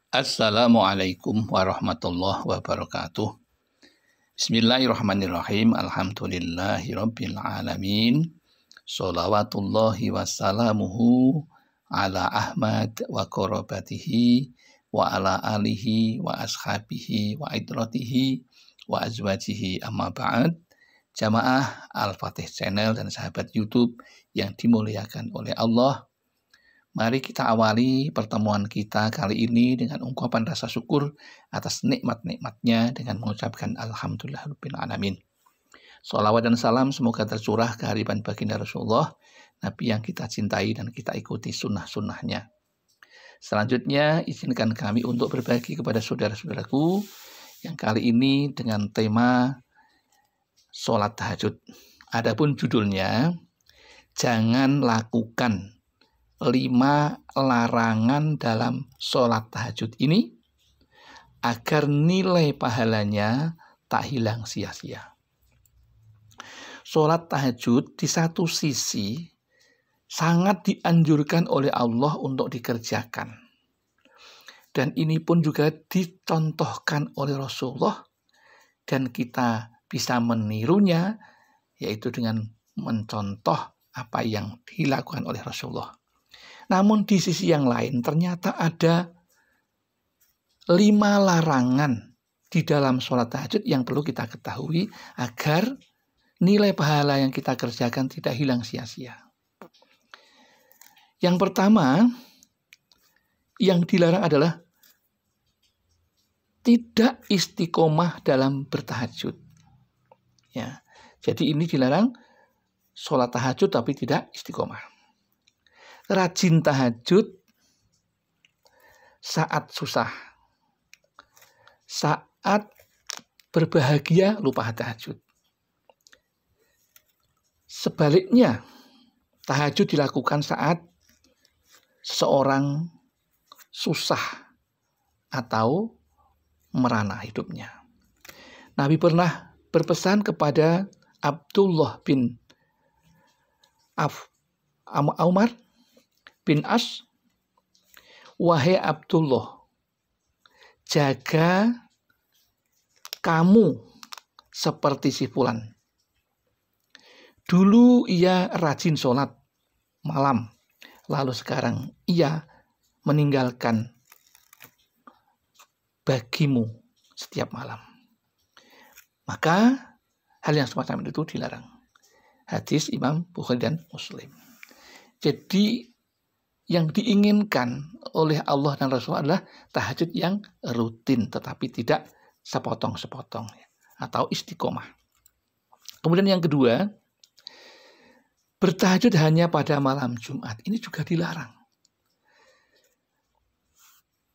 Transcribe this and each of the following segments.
Assalamualaikum warahmatullahi wabarakatuh. Bismillahirrahmanirrahim. Alhamdulillahirabbil alamin. Shalawatullahi wassalamuhu ala Ahmad wa qarabatihi wa ala alihi wa ashabihi wa idratihi wa azwajihi amma ba'd. Jamaah Al-Fatih Channel dan sahabat YouTube yang dimuliakan oleh Allah. Mari kita awali pertemuan kita kali ini dengan ungkapan rasa syukur atas nikmat-nikmatnya dengan mengucapkan Alhamdulillahirabbil alamin. Sholawat dan salam semoga tercurah kehadiran baginda Rasulullah, Nabi yang kita cintai dan kita ikuti sunnah-sunnahnya. Selanjutnya izinkan kami untuk berbagi kepada saudara-saudaraku yang kali ini dengan tema sholat tahajud. Adapun judulnya, jangan lakukan 5 larangan dalam sholat tahajud ini agar nilai pahalanya tak hilang sia-sia. Sholat tahajud di satu sisi sangat dianjurkan oleh Allah untuk dikerjakan. Dan ini pun juga dicontohkan oleh Rasulullah dan kita bisa menirunya, yaitu dengan mencontoh apa yang dilakukan oleh Rasulullah. Namun di sisi yang lain ternyata ada 5 larangan di dalam sholat tahajud yang perlu kita ketahui agar nilai pahala yang kita kerjakan tidak hilang sia-sia. Yang pertama yang dilarang adalah tidak istiqomah dalam bertahajud. Ya, jadi ini dilarang sholat tahajud tapi tidak istiqomah. Rajin tahajud saat susah, saat berbahagia lupa tahajud. Sebaliknya, tahajud dilakukan saat seorang susah atau merana hidupnya. Nabi pernah berpesan kepada Abdullah bin Umar bin As, wahai Abdullah, jaga kamu seperti si fulan. Dulu ia rajin sholat malam, lalu sekarang ia meninggalkan bagimu setiap malam. Maka hal yang semacam itu dilarang. Hadis Imam Bukhari dan Muslim. Jadi yang diinginkan oleh Allah dan Rasul adalah tahajud yang rutin tetapi tidak sepotong-sepotong atau istiqomah. Kemudian yang kedua, bertahajud hanya pada malam Jumat. Ini juga dilarang.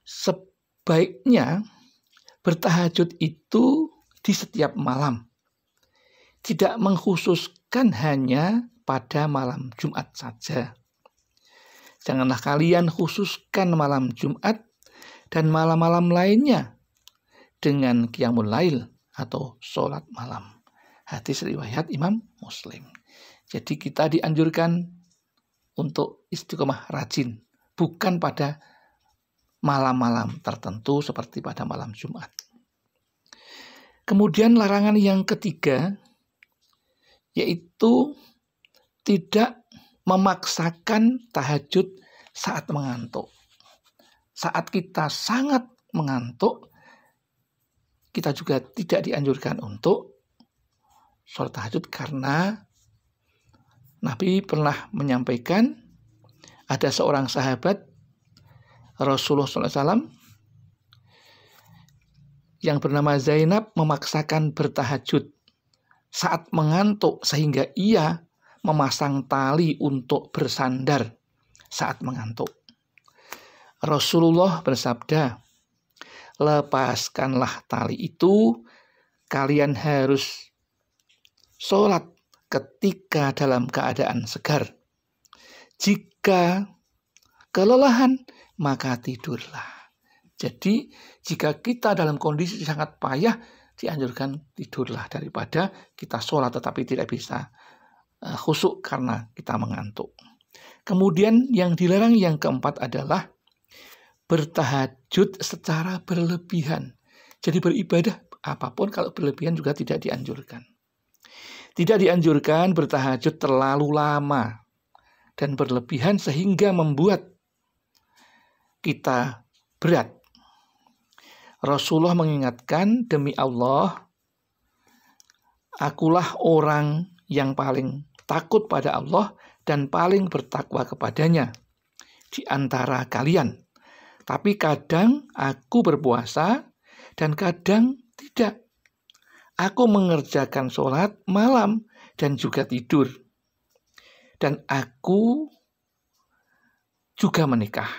Sebaiknya bertahajud itu di setiap malam. Tidak mengkhususkan hanya pada malam Jumat saja. Janganlah kalian khususkan malam Jumat dan malam-malam lainnya dengan qiyamul lail atau sholat malam. Hadis riwayat Imam Muslim. Jadi kita dianjurkan untuk istiqomah rajin, bukan pada malam-malam tertentu seperti pada malam Jumat. Kemudian larangan yang ketiga, yaitu tidak memaksakan tahajud saat mengantuk. Saat kita sangat mengantuk, kita juga tidak dianjurkan untuk sholat tahajud karena Nabi pernah menyampaikan ada seorang sahabat Rasulullah SAW yang bernama Zainab memaksakan bertahajud saat mengantuk sehingga ia memasang tali untuk bersandar saat mengantuk. Rasulullah bersabda, lepaskanlah tali itu, kalian harus sholat ketika dalam keadaan segar. Jika kelelahan, maka tidurlah. Jadi jika kita dalam kondisi sangat payah, dianjurkan tidurlah daripada kita sholat tetapi tidak bisa khusyuk karena kita mengantuk. Kemudian yang dilarang yang keempat adalah bertahajud secara berlebihan. Jadi beribadah apapun kalau berlebihan juga tidak dianjurkan. Tidak dianjurkan bertahajud terlalu lama dan berlebihan sehingga membuat kita berat. Rasulullah mengingatkan, demi Allah, akulah orang yang paling takut pada Allah dan paling bertakwa kepadanya di antara kalian. Tapi kadang aku berpuasa dan kadang tidak. Aku mengerjakan sholat malam dan juga tidur. Dan aku juga menikah.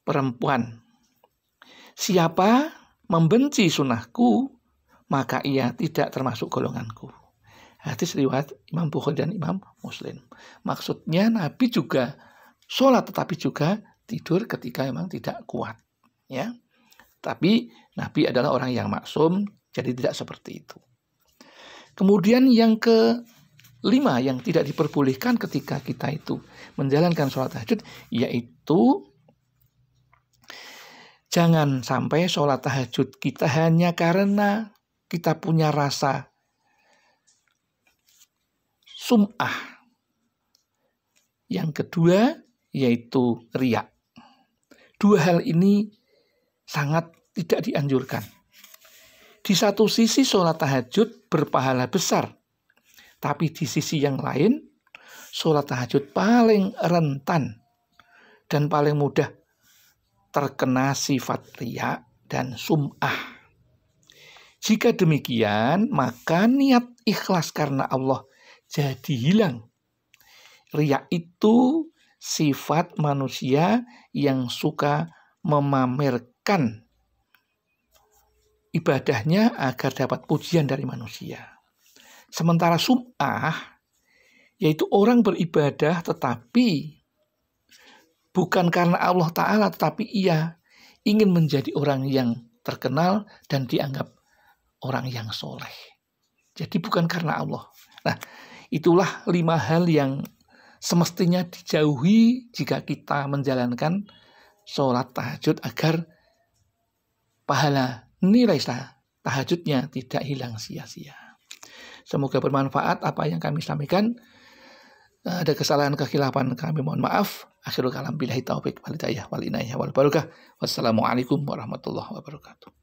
Perempuan, siapa membenci sunnahku, maka ia tidak termasuk golonganku. Hadis riwayat Imam Bukhari dan Imam Muslim. Maksudnya Nabi juga sholat tetapi juga tidur ketika memang tidak kuat. Ya, tapi Nabi adalah orang yang maksum, jadi tidak seperti itu. Kemudian yang kelima yang tidak diperbolehkan ketika kita itu menjalankan sholat tahajud, yaitu jangan sampai sholat tahajud kita hanya karena kita punya rasa sum'ah. Yang kedua yaitu riya. Dua hal ini sangat tidak dianjurkan. Di satu sisi sholat tahajud berpahala besar, tapi di sisi yang lain sholat tahajud paling rentan dan paling mudah terkena sifat riya dan sum'ah. Jika demikian, maka niat ikhlas karena Allah jadi hilang. Riya itu sifat manusia yang suka memamerkan ibadahnya agar dapat pujian dari manusia. Sementara sum'ah yaitu orang beribadah tetapi bukan karena Allah Ta'ala, tetapi ia ingin menjadi orang yang terkenal dan dianggap orang yang soleh. Jadi bukan karena Allah. Nah, itulah 5 hal yang semestinya dijauhi jika kita menjalankan sholat tahajud agar pahala nilai tahajudnya tidak hilang sia-sia. Semoga bermanfaat apa yang kami sampaikan. Ada kesalahan kekhilafan kami mohon maaf. Akhirul kalam billahi taufik wal hidayah wal inayah wal barakah. Wassalamualaikum warahmatullahi wabarakatuh.